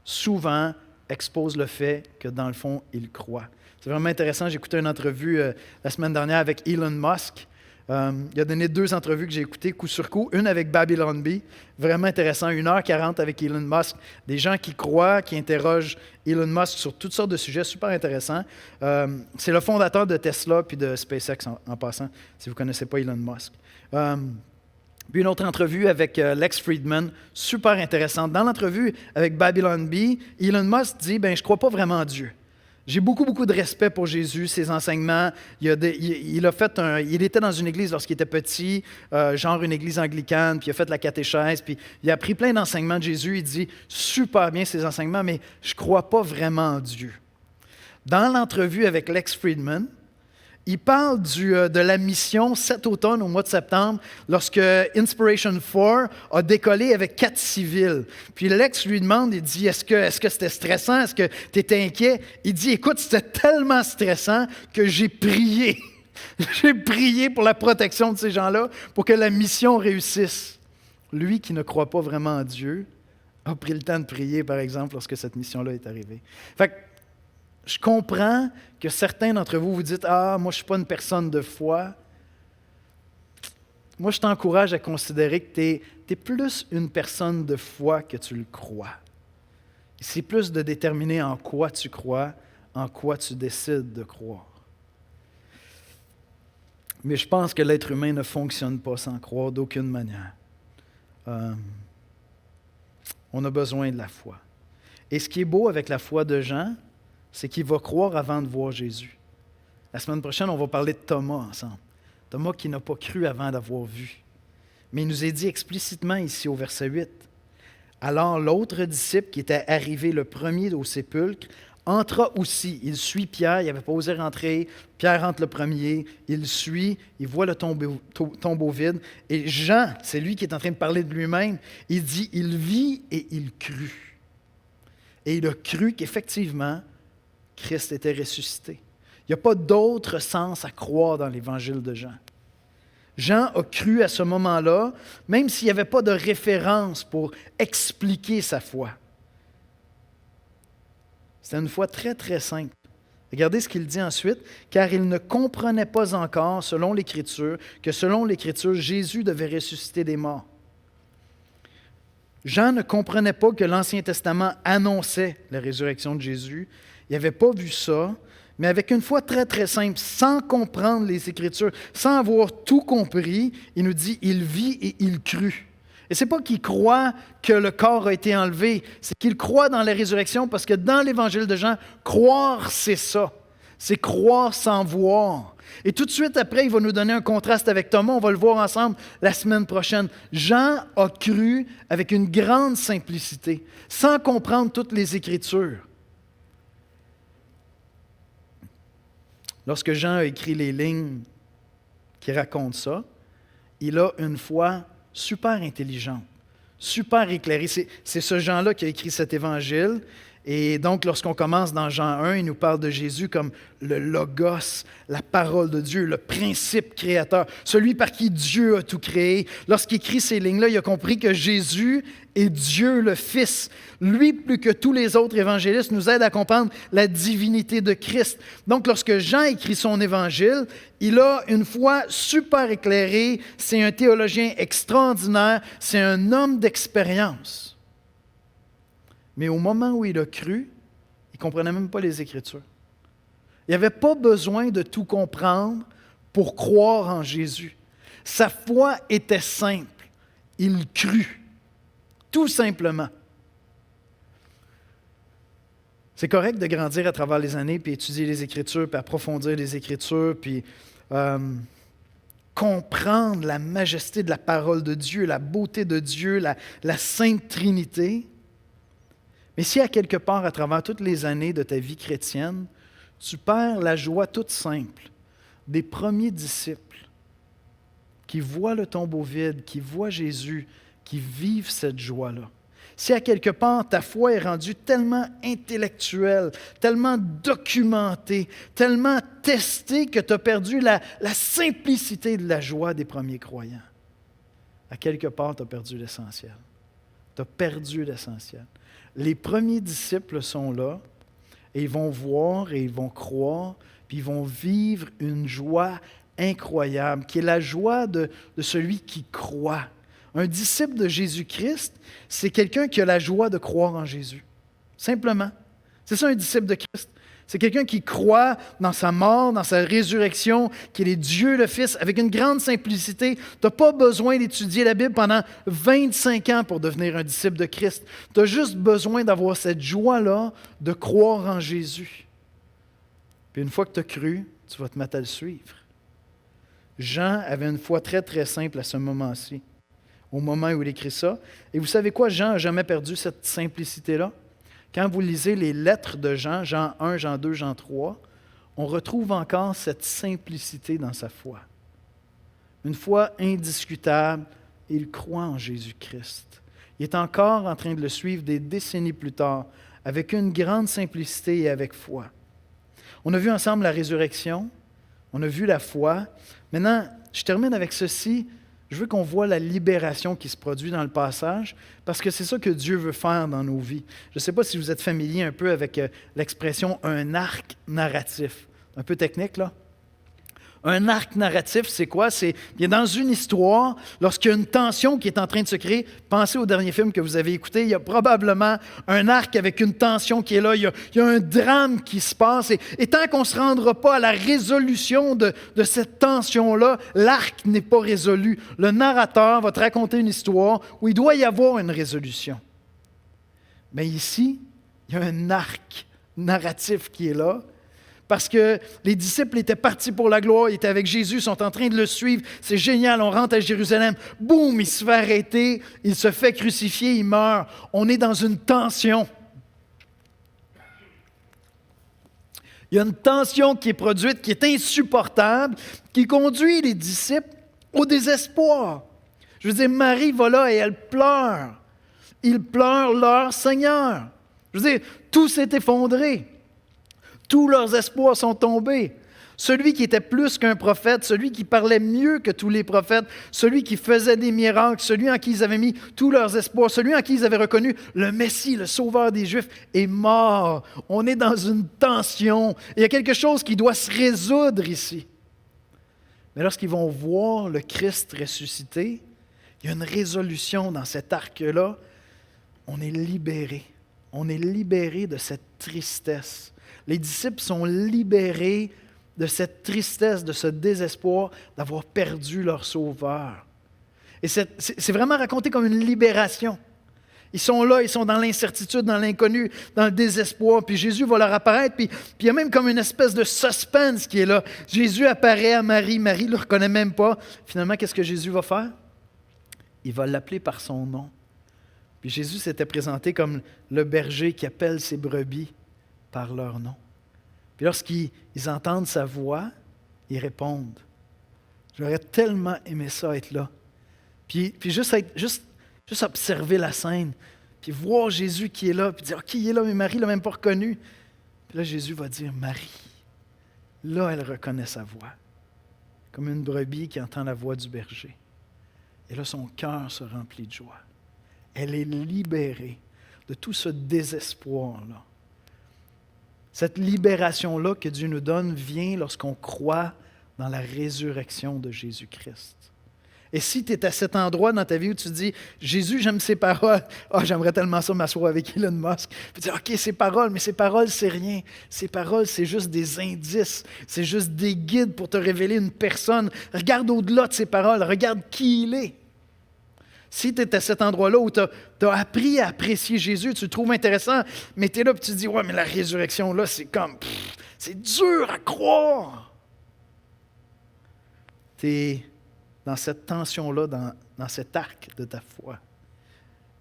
souvent exposent le fait que dans le fond, ils croient. C'est vraiment intéressant. J'ai écouté une entrevue la semaine dernière avec Elon Musk. Il a donné 2 entrevues que j'ai écoutées coup sur coup. Une avec Babylon Bee, vraiment intéressant, 1h40 avec Elon Musk. Des gens qui croient, qui interrogent Elon Musk sur toutes sortes de sujets super intéressants. C'est le fondateur de Tesla puis de SpaceX en passant, si vous ne connaissez pas Elon Musk. Puis une autre entrevue avec Lex Fridman, super intéressante. Dans l'entrevue avec Babylon Bee, Elon Musk dit « je ne crois pas vraiment en Dieu. J'ai beaucoup de respect pour Jésus, ses enseignements. Il était dans une église lorsqu'il était petit, genre une église anglicane, puis il a fait la catéchèse, puis il a appris plein d'enseignements de Jésus. Il dit super bien ses enseignements, mais je ne crois pas vraiment en Dieu. » Dans l'entrevue avec Lex Fridman, il parle de la mission cet automne, au mois de septembre, lorsque Inspiration 4 a décollé avec 4 civils. Puis Lex lui demande, il dit, est-ce que c'était stressant? Est-ce que tu étais inquiet? Il dit, écoute, c'était tellement stressant que j'ai prié. J'ai prié pour la protection de ces gens-là, pour que la mission réussisse. Lui qui ne croit pas vraiment en Dieu a pris le temps de prier, par exemple, lorsque cette mission-là est arrivée. Fait que, je comprends que certains d'entre vous vous dites « Ah, moi, je ne suis pas une personne de foi. » Moi, je t'encourage à considérer que tu es plus une personne de foi que tu le crois. C'est plus de déterminer en quoi tu crois, en quoi tu décides de croire. Mais je pense que l'être humain ne fonctionne pas sans croire d'aucune manière. On a besoin de la foi. Et ce qui est beau avec la foi de Jean, c'est qu'il va croire avant de voir Jésus. La semaine prochaine, on va parler de Thomas ensemble. Thomas qui n'a pas cru avant d'avoir vu. Mais il nous est dit explicitement ici au verset 8. Alors l'autre disciple qui était arrivé le premier au sépulcre entra aussi. Il suit Pierre, il n'avait pas osé rentrer. Pierre rentre le premier, il suit, il voit le tombeau vide. Et Jean, c'est lui qui est en train de parler de lui-même, il dit, il vit et il crut. Et il a cru qu'effectivement, Christ était ressuscité. Il n'y a pas d'autre sens à croire dans l'évangile de Jean. Jean a cru à ce moment-là, même s'il n'y avait pas de référence pour expliquer sa foi. C'était une foi très simple. Regardez ce qu'il dit ensuite, car il ne comprenait pas encore, selon l'Écriture, que selon l'Écriture, Jésus devait ressusciter des morts. Jean ne comprenait pas que l'Ancien Testament annonçait la résurrection de Jésus. Il n'avait pas vu ça, mais avec une foi très simple, sans comprendre les Écritures, sans avoir tout compris, il nous dit « il vit et il crut ». Et ce n'est pas qu'ils croient que le corps a été enlevé, c'est qu'ils croient dans la résurrection parce que dans l'Évangile de Jean, croire, c'est ça. C'est croire sans voir. Et tout de suite après, il va nous donner un contraste avec Thomas. On va le voir ensemble la semaine prochaine. Jean a cru avec une grande simplicité, sans comprendre toutes les Écritures. Lorsque Jean a écrit les lignes qui racontent ça, il a une foi super intelligente, super éclairée. C'est ce Jean-là qui a écrit cet évangile. Et donc, lorsqu'on commence dans Jean 1, il nous parle de Jésus comme le Logos, la parole de Dieu, le principe créateur, celui par qui Dieu a tout créé. Lorsqu'il écrit ces lignes-là, il a compris que Jésus est Dieu le Fils. Lui, plus que tous les autres évangélistes, nous aide à comprendre la divinité de Christ. Donc, lorsque Jean écrit son évangile, il a une foi super éclairée. C'est un théologien extraordinaire. C'est un homme d'expérience. Mais au moment où il a cru, il ne comprenait même pas les Écritures. Il n'avait pas besoin de tout comprendre pour croire en Jésus. Sa foi était simple. Il crut, tout simplement. C'est correct de grandir à travers les années, puis étudier les Écritures, puis approfondir les Écritures, puis comprendre la majesté de la parole de Dieu, la beauté de Dieu, la Sainte Trinité. Mais si à quelque part, à travers toutes les années de ta vie chrétienne, tu perds la joie toute simple des premiers disciples qui voient le tombeau vide, qui voient Jésus, qui vivent cette joie-là. Si à quelque part, ta foi est rendue tellement intellectuelle, tellement documentée, tellement testée que tu as perdu la simplicité de la joie des premiers croyants, à quelque part, tu as perdu l'essentiel. Tu as perdu l'essentiel. Les premiers disciples sont là et ils vont voir et ils vont croire, puis ils vont vivre une joie incroyable, qui est la joie de celui qui croit. Un disciple de Jésus-Christ, c'est quelqu'un qui a la joie de croire en Jésus. Simplement. C'est ça un disciple de Christ. C'est quelqu'un qui croit dans sa mort, dans sa résurrection, qu'il est Dieu le Fils, avec une grande simplicité. Tu n'as pas besoin d'étudier la Bible pendant 25 ans pour devenir un disciple de Christ. Tu as juste besoin d'avoir cette joie-là de croire en Jésus. Puis une fois que tu as cru, tu vas te mettre à le suivre. Jean avait une foi très, très simple à ce moment-ci, au moment où il écrit ça. Et vous savez quoi? Jean n'a jamais perdu cette simplicité-là. Quand vous lisez les lettres de Jean, Jean 1, Jean 2, Jean 3, on retrouve encore cette simplicité dans sa foi. Une foi indiscutable, il croit en Jésus-Christ. Il est encore en train de le suivre des décennies plus tard, avec une grande simplicité et avec foi. On a vu ensemble la résurrection, on a vu la foi. Maintenant, je termine avec ceci. Je veux qu'on voit la libération qui se produit dans le passage, parce que c'est ça que Dieu veut faire dans nos vies. Je ne sais pas si vous êtes familier un peu avec l'expression « un arc narratif ». Un peu technique, là. Un arc narratif, c'est quoi? C'est bien dans une histoire, lorsqu'il y a une tension qui est en train de se créer, pensez au dernier film que vous avez écouté, il y a probablement un arc avec une tension qui est là, il y a un drame qui se passe, et tant qu'on ne se rendra pas à la résolution de cette tension-là, l'arc n'est pas résolu. Le narrateur va te raconter une histoire où il doit y avoir une résolution. Mais ici, il y a un arc narratif qui est là, parce que les disciples étaient partis pour la gloire, ils étaient avec Jésus, sont en train de le suivre. C'est génial, on rentre à Jérusalem. Boum, il se fait arrêter, il se fait crucifier, il meurt. On est dans une tension. Il y a une tension qui est produite, qui est insupportable, qui conduit les disciples au désespoir. Je veux dire, Marie va là et elle pleure. Ils pleurent leur Seigneur. Je veux dire, tout s'est effondré. Tous leurs espoirs sont tombés. Celui qui était plus qu'un prophète, celui qui parlait mieux que tous les prophètes, celui qui faisait des miracles, celui en qui ils avaient mis tous leurs espoirs, celui en qui ils avaient reconnu le Messie, le Sauveur des Juifs, est mort. On est dans une tension. Il y a quelque chose qui doit se résoudre ici. Mais lorsqu'ils vont voir le Christ ressuscité, il y a une résolution dans cet arc-là. On est libéré. On est libéré de cette tristesse. Les disciples sont libérés de cette tristesse, de ce désespoir d'avoir perdu leur Sauveur. Et c'est vraiment raconté comme une libération. Ils sont là, ils sont dans l'incertitude, dans l'inconnu, dans le désespoir, puis Jésus va leur apparaître, puis il y a même comme une espèce de suspense qui est là. Jésus apparaît à Marie, Marie ne le reconnaît même pas. Finalement, qu'est-ce que Jésus va faire? Il va l'appeler par son nom. Puis Jésus s'était présenté comme le berger qui appelle ses brebis par leur nom. Puis lorsqu'ils entendent sa voix, ils répondent. J'aurais tellement aimé ça être là. Puis juste observer la scène, puis voir Jésus qui est là, puis dire, OK, il est là, mais Marie ne l'a même pas reconnu. Puis là, Jésus va dire, Marie. Là, elle reconnaît sa voix, comme une brebis qui entend la voix du berger. Et là, son cœur se remplit de joie. Elle est libérée de tout ce désespoir-là. Cette libération-là que Dieu nous donne vient lorsqu'on croit dans la résurrection de Jésus-Christ. Et si tu es à cet endroit dans ta vie où tu dis, Jésus, j'aime ses paroles, j'aimerais tellement ça m'asseoir avec Elon Musk, puis dire, OK, ses paroles, mais ses paroles, c'est rien. Ses paroles, c'est juste des indices, c'est juste des guides pour te révéler une personne. Regarde au-delà de ses paroles, regarde qui il est. Si tu es à cet endroit-là où tu as appris à apprécier Jésus, tu le trouves intéressant, mais tu es là et tu te dis, ouais, mais la résurrection, là, c'est comme, c'est dur à croire. Tu es dans cette tension-là, dans cet arc de ta foi.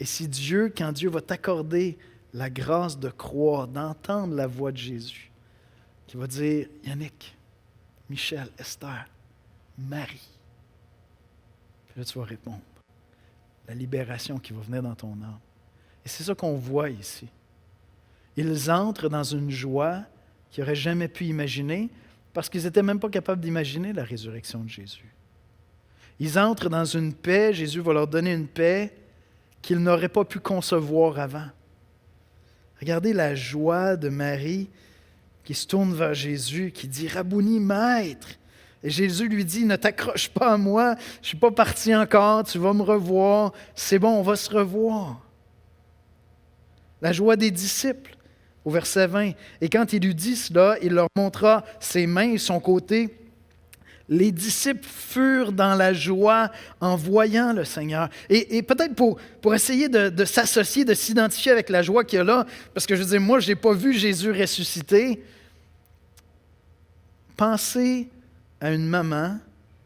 Et si Dieu, quand Dieu va t'accorder la grâce de croire, d'entendre la voix de Jésus, qui va dire, Yannick, Michel, Esther, Marie, puis là tu vas répondre. La libération qui va venir dans ton âme. Et c'est ça qu'on voit ici. Ils entrent dans une joie qu'ils n'auraient jamais pu imaginer parce qu'ils n'étaient même pas capables d'imaginer la résurrection de Jésus. Ils entrent dans une paix, Jésus va leur donner une paix qu'ils n'auraient pas pu concevoir avant. Regardez la joie de Marie qui se tourne vers Jésus, qui dit « Rabouni, maître ». Et Jésus lui dit, ne t'accroche pas à moi, je ne suis pas parti encore, tu vas me revoir, c'est bon, on va se revoir. La joie des disciples, au verset 20. Et quand il lui dit cela, il leur montra ses mains et son côté. Les disciples furent dans la joie en voyant le Seigneur. Et peut-être pour essayer de s'associer, de s'identifier avec la joie qu'il y a là, parce que je veux dire, moi, je n'ai pas vu Jésus ressusciter. Pensez à une maman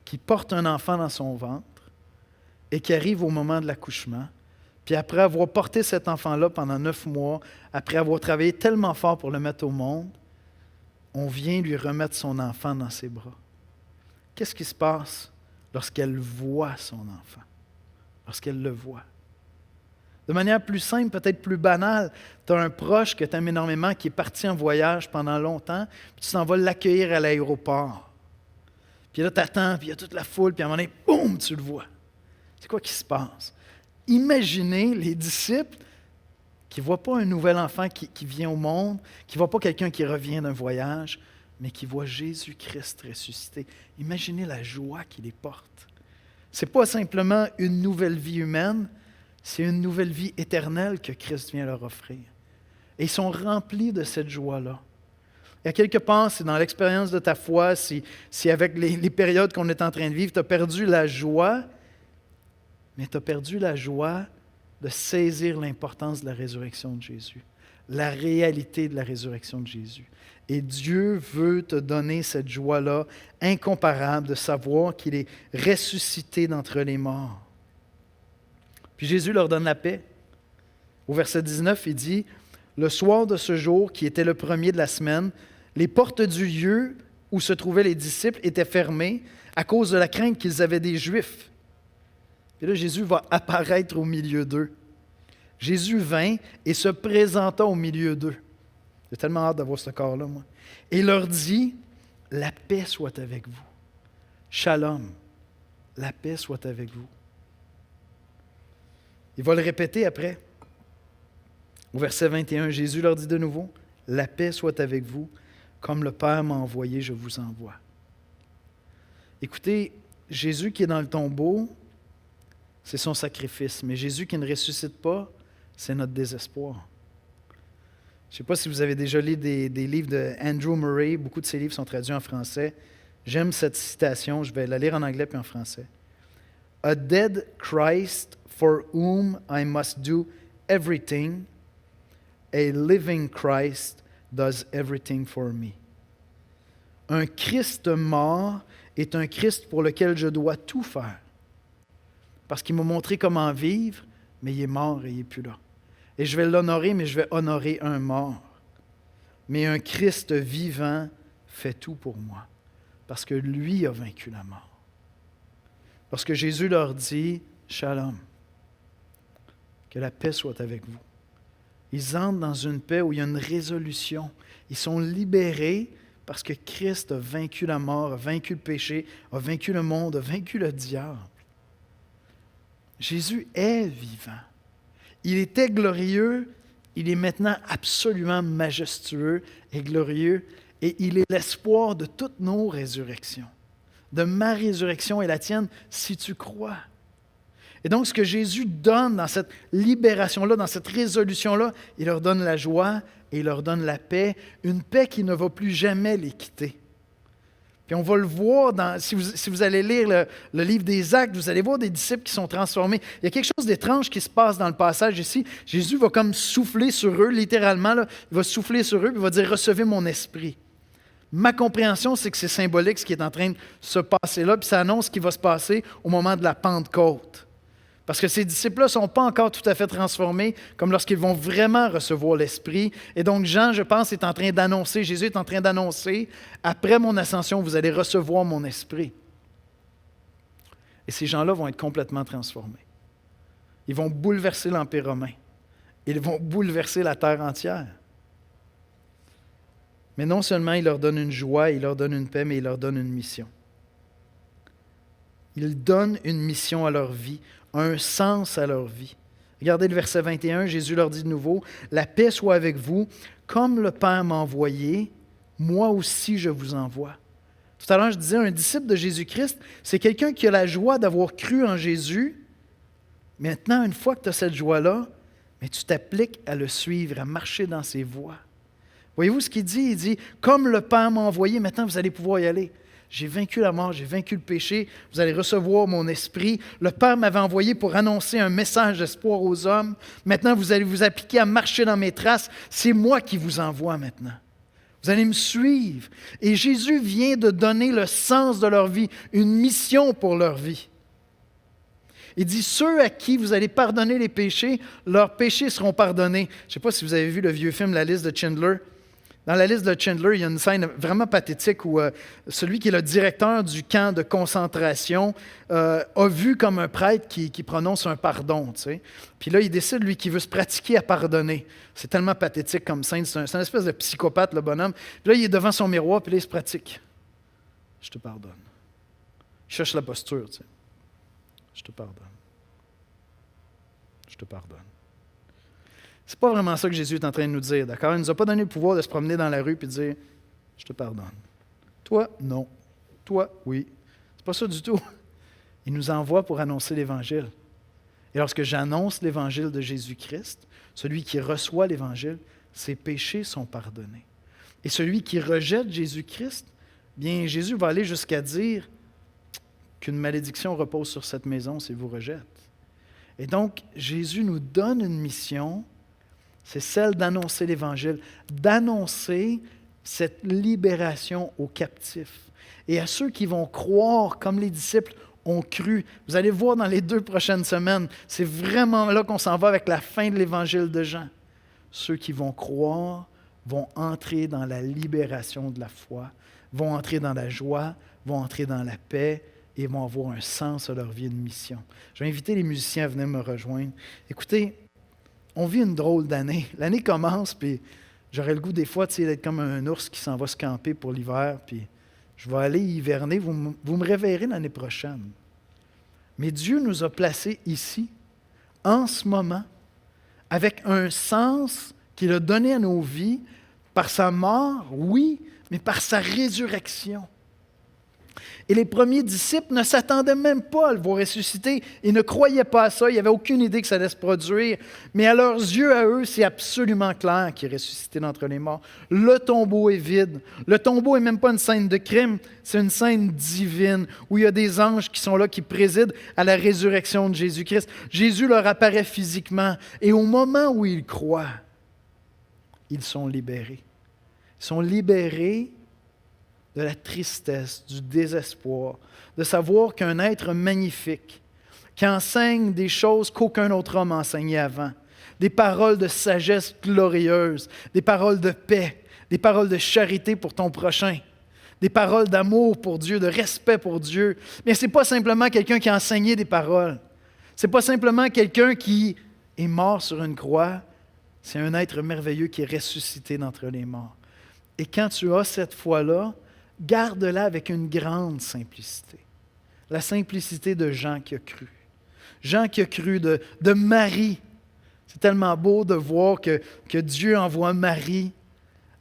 qui porte un enfant dans son ventre et qui arrive au moment de l'accouchement, puis après avoir porté cet enfant-là pendant 9 mois, après avoir travaillé tellement fort pour le mettre au monde, on vient lui remettre son enfant dans ses bras. Qu'est-ce qui se passe lorsqu'elle voit son enfant, lorsqu'elle le voit? De manière plus simple, peut-être plus banale, tu as un proche que tu aimes énormément qui est parti en voyage pendant longtemps, puis tu t'en vas l'accueillir à l'aéroport. Puis là, tu attends, puis il y a toute la foule, puis à un moment donné, boum, tu le vois. C'est quoi qui se passe? Imaginez les disciples qui ne voient pas un nouvel enfant qui vient au monde, qui ne voient pas quelqu'un qui revient d'un voyage, mais qui voient Jésus-Christ ressuscité. Imaginez la joie qui les porte. Ce n'est pas simplement une nouvelle vie humaine, c'est une nouvelle vie éternelle que Christ vient leur offrir. Et ils sont remplis de cette joie-là. Et à quelque part, c'est dans l'expérience de ta foi, si avec les périodes qu'on est en train de vivre, tu as perdu la joie, mais tu as perdu la joie de saisir l'importance de la résurrection de Jésus, la réalité de la résurrection de Jésus. Et Dieu veut te donner cette joie-là incomparable de savoir qu'il est ressuscité d'entre les morts. Puis Jésus leur donne la paix. Au verset 19, il dit, « Le soir de ce jour, qui était le premier de la semaine, les portes du lieu où se trouvaient les disciples étaient fermées à cause de la crainte qu'ils avaient des Juifs. » Et là, Jésus va apparaître au milieu d'eux. Jésus vint et se présenta au milieu d'eux. J'ai tellement hâte d'avoir ce corps-là, moi. Et leur dit, « La paix soit avec vous. Shalom, la paix soit avec vous. » Il va le répéter après. Au verset 21, Jésus leur dit de nouveau, « La paix soit avec vous. Comme le Père m'a envoyé, je vous envoie. » Écoutez, Jésus qui est dans le tombeau, c'est son sacrifice. Mais Jésus qui ne ressuscite pas, c'est notre désespoir. Je ne sais pas si vous avez déjà lu des livres de Andrew Murray. Beaucoup de ces livres sont traduits en français. J'aime cette citation. Je vais la lire en anglais puis en français. « A dead Christ for whom I must do everything. A living Christ does everything for me. Un Christ mort est un Christ pour lequel je dois tout faire. Parce qu'il m'a montré comment vivre, mais il est mort et il n'est plus là. Et je vais l'honorer, mais je vais honorer un mort. Mais un Christ vivant fait tout pour moi, parce que lui a vaincu la mort. Lorsque Jésus leur dit « Shalom », que la paix soit avec vous, ils entrent dans une paix où il y a une résolution. Ils sont libérés parce que Christ a vaincu la mort, a vaincu le péché, a vaincu le monde, a vaincu le diable. Jésus est vivant. Il était glorieux, il est maintenant absolument majestueux et glorieux, et il est l'espoir de toutes nos résurrections, de ma résurrection et la tienne, si tu crois. Et donc, ce que Jésus donne dans cette libération-là, dans cette résolution-là, il leur donne la joie et il leur donne la paix, une paix qui ne va plus jamais les quitter. Puis on va le voir, si vous allez lire le livre des Actes, vous allez voir des disciples qui sont transformés. Il y a quelque chose d'étrange qui se passe dans le passage ici. Jésus va comme souffler sur eux, littéralement, là, il va souffler sur eux, puis il va dire « Recevez mon esprit ». Ma compréhension, c'est que c'est symbolique ce qui est en train de se passer là, puis ça annonce ce qui va se passer au moment de la Pentecôte. Parce que ces disciples-là ne sont pas encore tout à fait transformés comme lorsqu'ils vont vraiment recevoir l'Esprit. Et donc Jean, je pense, est en train d'annoncer, Jésus est en train d'annoncer, après mon ascension, vous allez recevoir mon Esprit. Et ces gens-là vont être complètement transformés. Ils vont bouleverser l'Empire romain. Ils vont bouleverser la terre entière. Mais non seulement il leur donne une joie, il leur donne une paix, mais il leur donne une mission. Il donne une mission à leur vie, un sens à leur vie. Regardez le verset 21, Jésus leur dit de nouveau, « La paix soit avec vous, comme le Père m'a envoyé, moi aussi je vous envoie. » Tout à l'heure, je disais, un disciple de Jésus-Christ, c'est quelqu'un qui a la joie d'avoir cru en Jésus. Maintenant, une fois que tu as cette joie-là, mais tu t'appliques à le suivre, à marcher dans ses voies. Voyez-vous ce qu'il dit? Il dit, « Comme le Père m'a envoyé, maintenant vous allez pouvoir y aller. » J'ai vaincu la mort, j'ai vaincu le péché, vous allez recevoir mon esprit. Le Père m'avait envoyé pour annoncer un message d'espoir aux hommes. Maintenant, vous allez vous appliquer à marcher dans mes traces. C'est moi qui vous envoie maintenant. Vous allez me suivre. Et Jésus vient de donner le sens de leur vie, une mission pour leur vie. Il dit, ceux à qui vous allez pardonner les péchés, leurs péchés seront pardonnés. Je ne sais pas si vous avez vu le vieux film La liste de Schindler. Dans la liste de Schindler, il y a une scène vraiment pathétique où celui qui est le directeur du camp de concentration a vu comme un prêtre qui prononce un pardon. Tu sais. Puis là, il décide, lui, qu'il veut se pratiquer à pardonner. C'est tellement pathétique comme scène. C'est un espèce de psychopathe, le bonhomme. Puis là, il est devant son miroir, puis là, il se pratique. Je te pardonne. Il cherche la posture. Tu sais. Je te pardonne. Je te pardonne. C'est pas vraiment ça que Jésus est en train de nous dire, d'accord? Il ne nous a pas donné le pouvoir de se promener dans la rue et de dire « Je te pardonne. » Toi, non. Toi, oui. C'est pas ça du tout. Il nous envoie pour annoncer l'Évangile. Et lorsque j'annonce l'Évangile de Jésus-Christ, celui qui reçoit l'Évangile, ses péchés sont pardonnés. Et celui qui rejette Jésus-Christ, bien, Jésus va aller jusqu'à dire qu'une malédiction repose sur cette maison s'il vous rejette. Et donc, Jésus nous donne une mission. C'est celle d'annoncer l'Évangile, d'annoncer cette libération aux captifs. Et à ceux qui vont croire, comme les disciples ont cru. Vous allez voir dans les 2 prochaines semaines, c'est vraiment là qu'on s'en va avec la fin de l'Évangile de Jean. Ceux qui vont croire vont entrer dans la libération de la foi, vont entrer dans la joie, vont entrer dans la paix et vont avoir un sens à leur vie, une mission. Je vais inviter les musiciens à venir me rejoindre. Écoutez, on vit une drôle d'année. L'année commence, puis j'aurais le goût des fois d'être comme un ours qui s'en va se camper pour l'hiver, puis je vais aller hiverner. Vous me réveillerez l'année prochaine. Mais Dieu nous a placés ici, en ce moment, avec un sens qu'il a donné à nos vies par sa mort, oui, mais par sa résurrection. Et les premiers disciples ne s'attendaient même pas à le voir ressusciter. Ils ne croyaient pas à ça. Ils n'avaient aucune idée que ça allait se produire. Mais à leurs yeux, à eux, c'est absolument clair qu'il est ressuscité d'entre les morts. Le tombeau est vide. Le tombeau n'est même pas une scène de crime. C'est une scène divine où il y a des anges qui sont là, qui président à la résurrection de Jésus-Christ. Jésus leur apparaît physiquement. Et au moment où ils croient, ils sont libérés. Ils sont libérés de la tristesse, du désespoir, de savoir qu'un être magnifique, qui enseigne des choses qu'aucun autre homme enseignait avant, des paroles de sagesse glorieuse, des paroles de paix, des paroles de charité pour ton prochain, des paroles d'amour pour Dieu, de respect pour Dieu. Mais ce n'est pas simplement quelqu'un qui a enseigné des paroles. Ce n'est pas simplement quelqu'un qui est mort sur une croix. C'est un être merveilleux qui est ressuscité d'entre les morts. Et quand tu as cette foi-là, garde-la avec une grande simplicité. La simplicité de Jean qui a cru. Jean qui a cru de Marie. C'est tellement beau de voir que Dieu envoie Marie.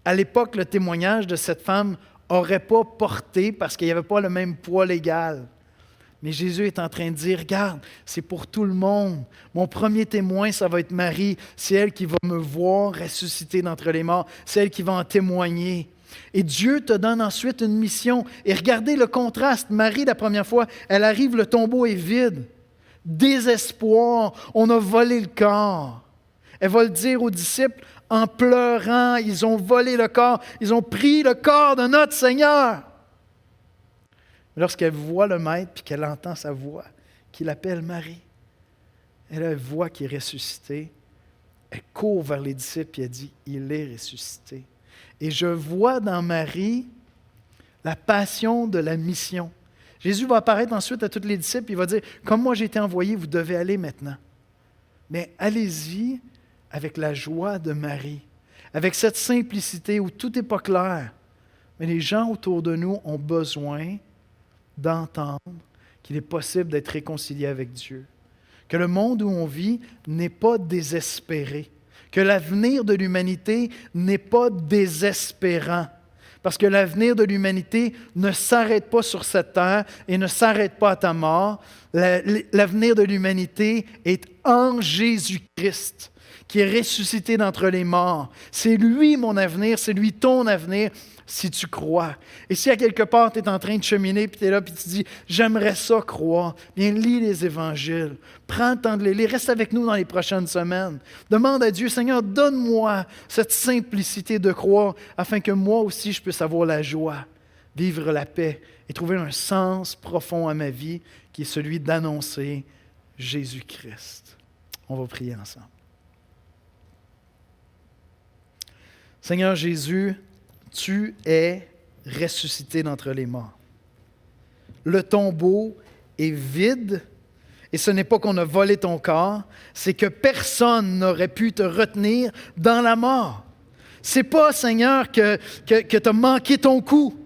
À l'époque, le témoignage de cette femme n'aurait pas porté parce qu'il n'y avait pas le même poids légal. Mais Jésus est en train de dire, regarde, c'est pour tout le monde. Mon premier témoin, ça va être Marie. C'est elle qui va me voir ressusciter d'entre les morts. C'est elle qui va en témoigner. Et Dieu te donne ensuite une mission. Et regardez le contraste. Marie, la première fois, elle arrive, le tombeau est vide. Désespoir, on a volé le corps. Elle va le dire aux disciples en pleurant. Ils ont volé le corps. Ils ont pris le corps de notre Seigneur. Lorsqu'elle voit le Maître et qu'elle entend sa voix, qui l'appelle Marie, elle voit qu'il est ressuscité. Elle court vers les disciples et elle dit, il est ressuscité. Et je vois dans Marie la passion de la mission. Jésus va apparaître ensuite à tous les disciples et il va dire, comme moi j'ai été envoyé, vous devez aller maintenant. Mais allez-y avec la joie de Marie, avec cette simplicité où tout n'est pas clair. Mais les gens autour de nous ont besoin d'entendre qu'il est possible d'être réconcilié avec Dieu, que le monde où on vit n'est pas désespéré, que l'avenir de l'humanité n'est pas désespérant, parce que l'avenir de l'humanité ne s'arrête pas sur cette terre et ne s'arrête pas à ta mort. L'avenir de l'humanité est en Jésus-Christ, qui est ressuscité d'entre les morts. C'est lui mon avenir, c'est lui ton avenir, si tu crois. Et si à quelque part tu es en train de cheminer, puis tu es là, puis tu dis, j'aimerais ça croire, bien lis les évangiles, prends le temps de les lire, reste avec nous dans les prochaines semaines. Demande à Dieu, Seigneur, donne-moi cette simplicité de croire, afin que moi aussi je puisse avoir la joie, vivre la paix et trouver un sens profond à ma vie, qui est celui d'annoncer Jésus-Christ. On va prier ensemble. Seigneur Jésus, tu es ressuscité d'entre les morts. Le tombeau est vide, et ce n'est pas qu'on a volé ton corps, c'est que personne n'aurait pu te retenir dans la mort. C'est pas, Seigneur, que tu as manqué ton coup.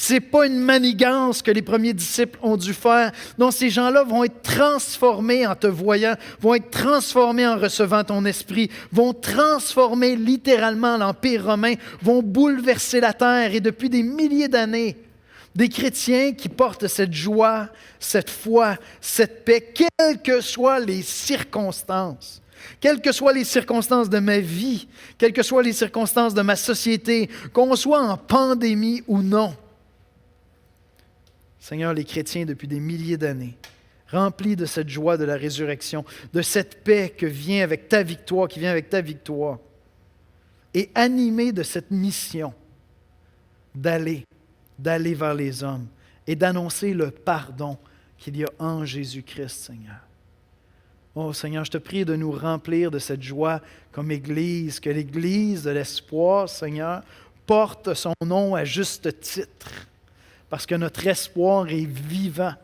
C'est pas une manigance que les premiers disciples ont dû faire. Non, ces gens-là vont être transformés en te voyant, vont être transformés en recevant ton esprit, vont transformer littéralement l'Empire romain, vont bouleverser la terre. Et depuis des milliers d'années, des chrétiens qui portent cette joie, cette foi, cette paix, quelles que soient les circonstances. Quelles que soient les circonstances de ma vie, quelles que soient les circonstances de ma société, qu'on soit en pandémie ou non. Seigneur, les chrétiens, depuis des milliers d'années, remplis de cette joie de la résurrection, de cette paix qui vient avec ta victoire, et animés de cette mission d'aller vers les hommes et d'annoncer le pardon qu'il y a en Jésus-Christ, Seigneur. Oh Seigneur, je te prie de nous remplir de cette joie comme Église, que l'Église de l'espoir, Seigneur, porte son nom à juste titre. Parce que notre espoir est vivant,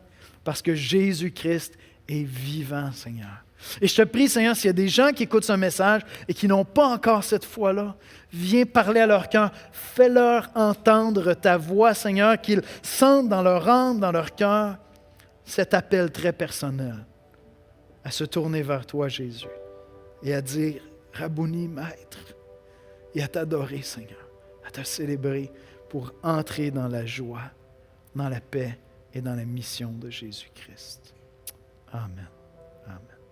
parce que Jésus-Christ est vivant, Seigneur. Et je te prie, Seigneur, s'il y a des gens qui écoutent ce message et qui n'ont pas encore cette foi-là, viens parler à leur cœur, fais-leur entendre ta voix, Seigneur, qu'ils sentent dans leur âme, dans leur cœur, cet appel très personnel à se tourner vers toi, Jésus, et à dire, Rabouni, Maître, et à t'adorer, Seigneur, à te célébrer pour entrer dans la joie, dans la paix et dans la mission de Jésus-Christ. Amen. Amen.